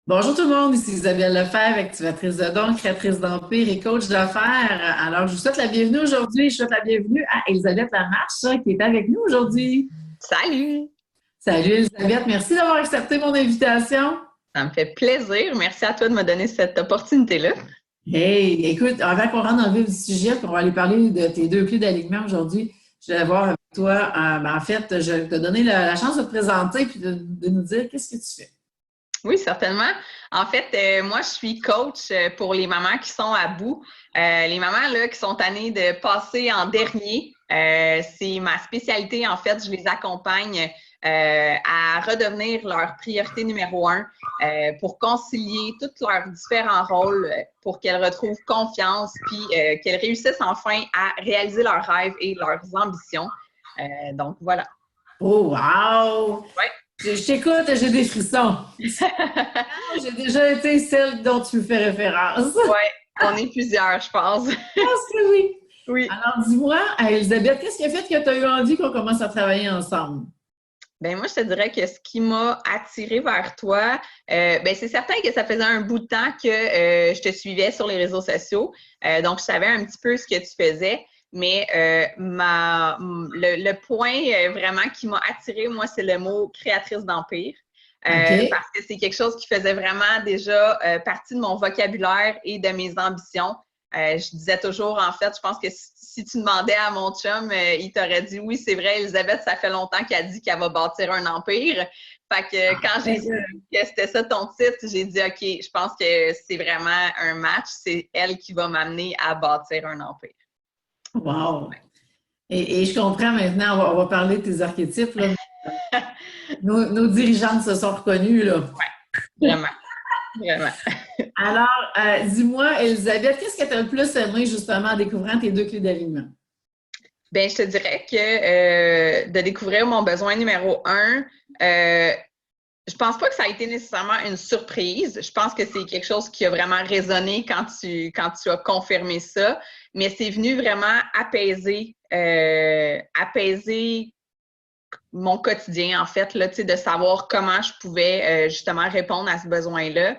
Bonjour tout le monde, ici Isabelle Lefebvre, activatrice de dons, créatrice d'empire et coach d'affaires. Alors, je vous souhaite la bienvenue aujourd'hui. Je souhaite la bienvenue à Elisabeth Lamarche qui est avec nous aujourd'hui. Salut! Salut Elisabeth, merci d'avoir accepté mon invitation. Ça me fait plaisir. Merci à toi de me donner cette opportunité-là. Hey, écoute, avant qu'on rentre dans le vif du sujet, qu'on va aller parler de tes deux clés d'alignement aujourd'hui, je vais voir avec toi. En fait, je vais te donner la chance de te présenter puis de nous dire qu'est-ce que tu fais. Oui, certainement. En fait, moi, je suis coach pour les mamans qui sont à bout. Les mamans là, qui sont tannées de passer en dernier. C'est ma spécialité. En fait, je les accompagne à redevenir leur priorité numéro un pour concilier tous leurs différents rôles pour qu'elles retrouvent confiance puis qu'elles réussissent enfin à réaliser leurs rêves et leurs ambitions. Donc, voilà. Oh, wow! Ouais. Je t'écoute, j'ai des frissons. J'ai déjà été celle dont tu me fais référence. Ouais, on est plusieurs, je pense. Je pense que oui. Oui. Alors, dis-moi, Elisabeth, qu'est-ce qui a fait que tu as eu envie qu'on commence à travailler ensemble? Ben moi, je te dirais que ce qui m'a attiré vers toi, ben c'est certain que ça faisait un bout de temps que je te suivais sur les réseaux sociaux. Donc, je savais un petit peu ce que tu faisais. Mais le point vraiment qui m'a attiré, moi, c'est le mot créatrice d'empire. OK. Parce que c'est quelque chose qui faisait vraiment déjà partie de mon vocabulaire et de mes ambitions. Je disais toujours, en fait, je pense que si tu demandais à mon chum, il t'aurait dit oui, c'est vrai, Elisabeth, ça fait longtemps qu'elle dit qu'elle va bâtir un empire. Fait que quand j'ai su que c'était ça ton titre, j'ai dit OK, je pense que c'est vraiment un match. C'est elle qui va m'amener à bâtir un empire. Wow! Et je comprends maintenant, on va parler de tes archétypes. Là. Nos dirigeantes se sont reconnues. Là. Vraiment, vraiment. Alors, dis-moi, Elisabeth, qu'est-ce que tu as le plus aimé justement en découvrant tes deux clés d'alignement? Bien, je te dirais que de découvrir mon besoin numéro un, je pense pas que ça a été nécessairement une surprise. Je pense que c'est quelque chose qui a vraiment résonné quand tu as confirmé ça, mais c'est venu vraiment apaiser mon quotidien, en fait, là, de savoir comment je pouvais justement répondre à ce besoin-là.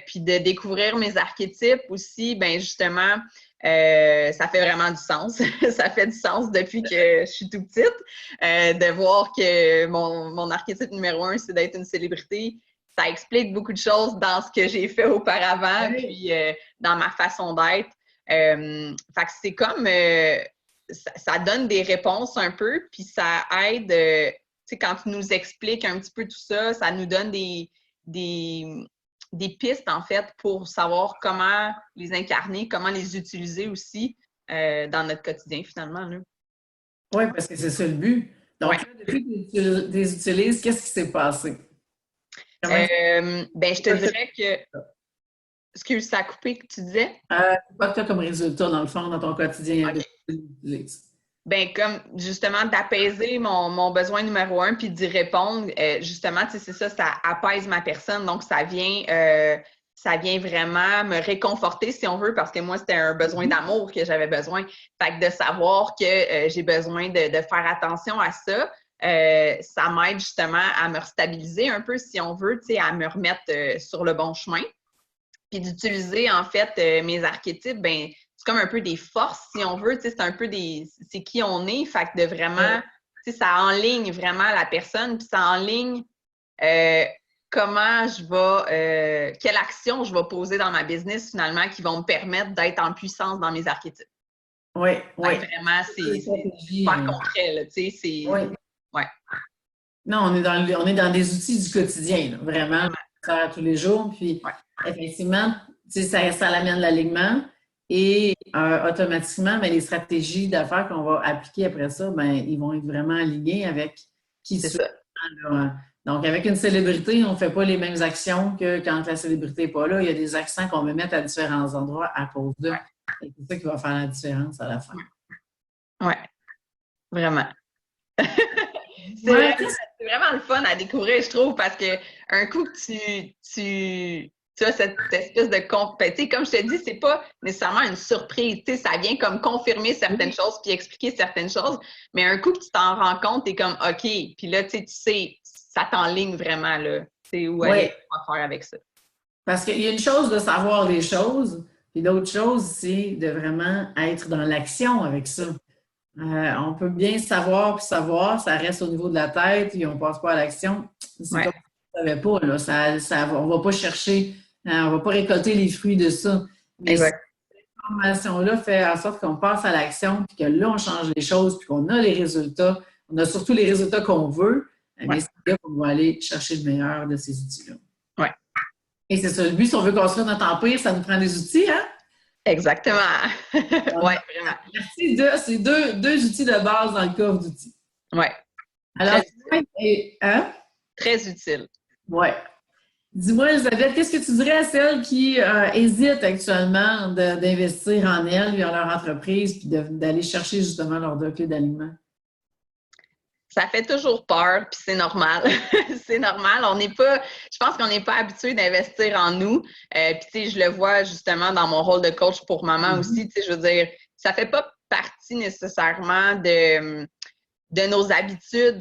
Puis de découvrir mes archétypes aussi, ben justement, ça fait vraiment du sens. Ça fait du sens depuis que je suis tout petite. De voir que mon archétype numéro un, c'est d'être une célébrité. Ça explique beaucoup de choses dans ce que j'ai fait auparavant, Oui. puis dans ma façon d'être. Fait que c'est comme ça donne des réponses un peu, puis ça aide, tu sais, quand tu nous expliques un petit peu tout ça, ça nous donne des pistes, en fait, pour savoir comment les incarner, comment les utiliser aussi dans notre quotidien, finalement. Là. Oui, parce que c'est ça le but. Donc, Ouais. là, depuis que tu les utilises, qu'est-ce qui s'est passé? Comment Ben, je te dirais que. Excuse, ça a coupé que tu disais? c'est quoi que tu as comme résultat, dans le fond, dans ton quotidien OK. depuis que tu les utilises? Ben, comme justement d'apaiser mon besoin numéro un puis d'y répondre, justement, tu sais, c'est ça, ça apaise ma personne. Donc, ça vient vraiment me réconforter, si on veut, parce que moi, c'était un besoin d'amour que j'avais besoin. Fait que de savoir que j'ai besoin de faire attention à ça, ça m'aide justement à me restabiliser un peu, si on veut, tu sais, à me remettre sur le bon chemin. Puis d'utiliser, en fait, mes archétypes, ben c'est comme un peu des forces, si on veut. Tu sais, c'est un peu c'est qui on est. Fait que de vraiment, tu sais, ça enligne vraiment la personne, puis ça enligne euh, comment je vais, quelle action je vais poser dans ma business, finalement, qui vont me permettre d'être en puissance dans mes archétypes. Oui, oui. Fait que vraiment, c'est Stratégie. super concret, là. Tu sais, c'est. Oui. Ouais. Non, on est dans des outils du quotidien, là, vraiment, faire tous les jours. Puis, Ouais. effectivement, tu sais, ça l'amène l'alignement et automatiquement, ben, les stratégies d'affaires qu'on va appliquer après ça, ben, ils vont être vraiment alignés avec qui C'est tu ça. es. Là. Donc, avec une célébrité, on ne fait pas les mêmes actions que quand la célébrité n'est pas là. Il y a des accents qu'on va mettre à différents endroits à cause d'eux. Ouais. Et c'est ça qui va faire la différence à la fin. Ouais. Vraiment. Ouais, C'est vraiment le fun à découvrir, je trouve, parce que un coup que tu as cette espèce de compétition, comme je te dis, c'est pas nécessairement une surprise, tu sais, ça vient comme confirmer certaines choses puis expliquer certaines choses, mais un coup que tu t'en rends compte, t'es comme OK, puis là, tu sais, ça t'enligne vraiment, là, tu sais, où aller, ouais. quoi faire avec ça. Parce qu'il y a une chose de savoir les choses, puis l'autre chose, c'est de vraiment être dans l'action avec ça. On peut bien savoir puis savoir, ça reste au niveau de la tête et on ne passe pas à l'action. C'est Ouais, comme si on ne savait pas, là. On ne va pas chercher, on ne va pas récolter les fruits de ça. Mais cette exact. formation-là fait en sorte qu'on passe à l'action, puis que là, on change les choses, puis qu'on a les résultats. On a surtout les résultats qu'on veut, mais Ouais, c'est là qu'on va aller chercher le meilleur de ces outils-là. ouais, Et c'est ça, le but, si on veut construire notre empire, ça nous prend des outils, hein? exactement. Ouais, vraiment. Merci c'est deux outils de base dans le coffre d'outils. Ouais, Alors, très utile. hein? Très utile. Ouais. Dis-moi, Elisabeth, qu'est-ce que tu dirais à celles qui hésitent actuellement d'investir en elles et en leur entreprise, puis d'aller chercher justement leur deux clés d'alignement? Ça fait toujours peur, puis c'est normal. C'est normal. Je pense qu'on n'est pas habitué d'investir en nous. Puis, tu sais, je le vois justement dans mon rôle de coach pour maman aussi. Tu sais, je veux dire, ça fait pas partie nécessairement de nos habitudes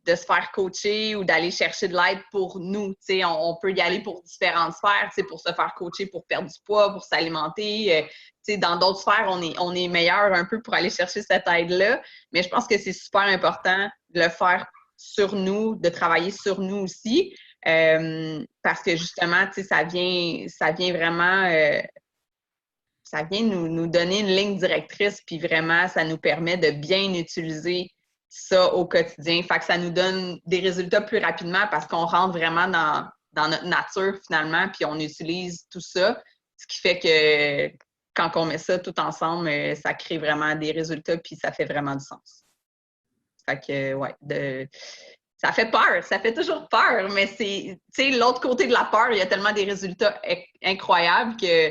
de se faire coacher ou d'aller chercher de l'aide pour nous. Tu sais, on peut y aller pour différentes sphères, tu sais, pour se faire coacher, pour perdre du poids, pour s'alimenter. Tu sais, dans d'autres sphères, on est meilleur un peu pour aller chercher cette aide-là. Mais je pense que c'est super important de le faire sur nous, de travailler sur nous aussi. Parce que justement, tu sais, ça vient vraiment ça vient nous donner une ligne directrice, puis vraiment, ça nous permet de bien utiliser ça au quotidien. Fait que ça nous donne des résultats plus rapidement parce qu'on rentre vraiment dans notre nature finalement, puis on utilise tout ça, ce qui fait que quand on met ça tout ensemble, ça crée vraiment des résultats, puis ça fait vraiment du sens. Fait que, ouais, ça fait peur, ça fait toujours peur, mais c'est, tu sais, l'autre côté de la peur, il y a tellement des résultats incroyables que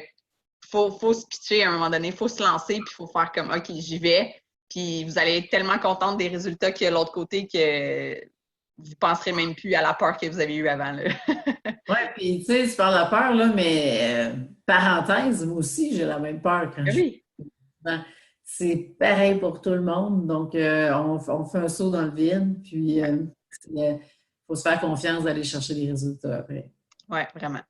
faut se pitcher à un moment donné, il faut se lancer, puis il faut faire comme, OK, j'y vais. Puis vous allez être tellement contente des résultats qu'il y a l'autre côté que vous ne penserez même plus à la peur que vous avez eue avant. Oui, puis tu sais, tu parles de peur, là, mais parenthèse, moi aussi, j'ai la même peur quand je Oui, c'est pareil pour tout le monde. Donc, on fait un saut dans le vide, puis il faut se faire confiance d'aller chercher les résultats après. ouais, vraiment.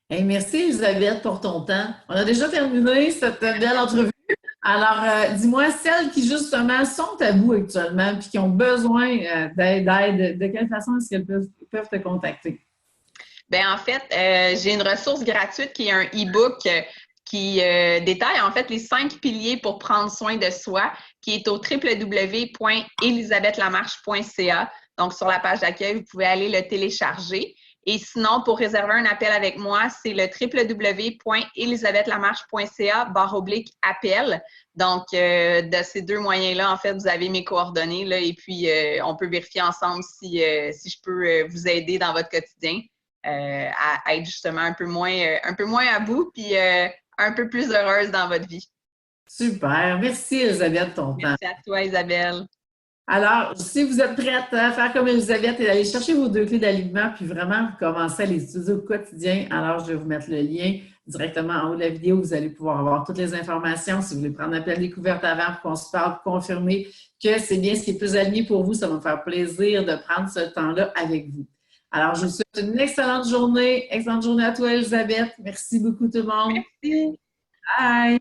Hey, merci, Elisabeth, pour ton temps. On a déjà terminé cette belle entrevue. Alors, dis-moi, celles qui, justement, sont à bout actuellement puis qui ont besoin d'aide, de quelle façon est-ce qu'elles peuvent te contacter? Bien, en fait, j'ai une ressource gratuite qui est un e-book qui détaille en fait les 5 piliers pour prendre soin de soi, qui est au www.elisabethlamarche.ca. Donc, sur la page d'accueil, vous pouvez aller le télécharger. Et sinon, pour réserver un appel avec moi, c'est le www.elisabethlamarche.ca/appel. Donc, de ces deux moyens-là, en fait, vous avez mes coordonnées là, et puis on peut vérifier ensemble si je peux vous aider dans votre quotidien à être justement un peu moins à bout puis un peu plus heureuse dans votre vie. Super. Merci, Elisabeth, de ton temps. Merci à toi, Isabelle. Alors, si vous êtes prête à faire comme Elisabeth et aller chercher vos deux clés d'alignement, puis vraiment commencer à les utiliser au quotidien, alors je vais vous mettre le lien directement en haut de la vidéo. Vous allez pouvoir avoir toutes les informations. Si vous voulez prendre l'appel découverte avant pour qu'on se parle, pour confirmer que c'est bien ce qui est plus aligné pour vous, ça va me faire plaisir de prendre ce temps-là avec vous. Alors, je vous souhaite une excellente journée. Excellente journée à toi, Elisabeth. Merci beaucoup tout le monde. Merci. Bye!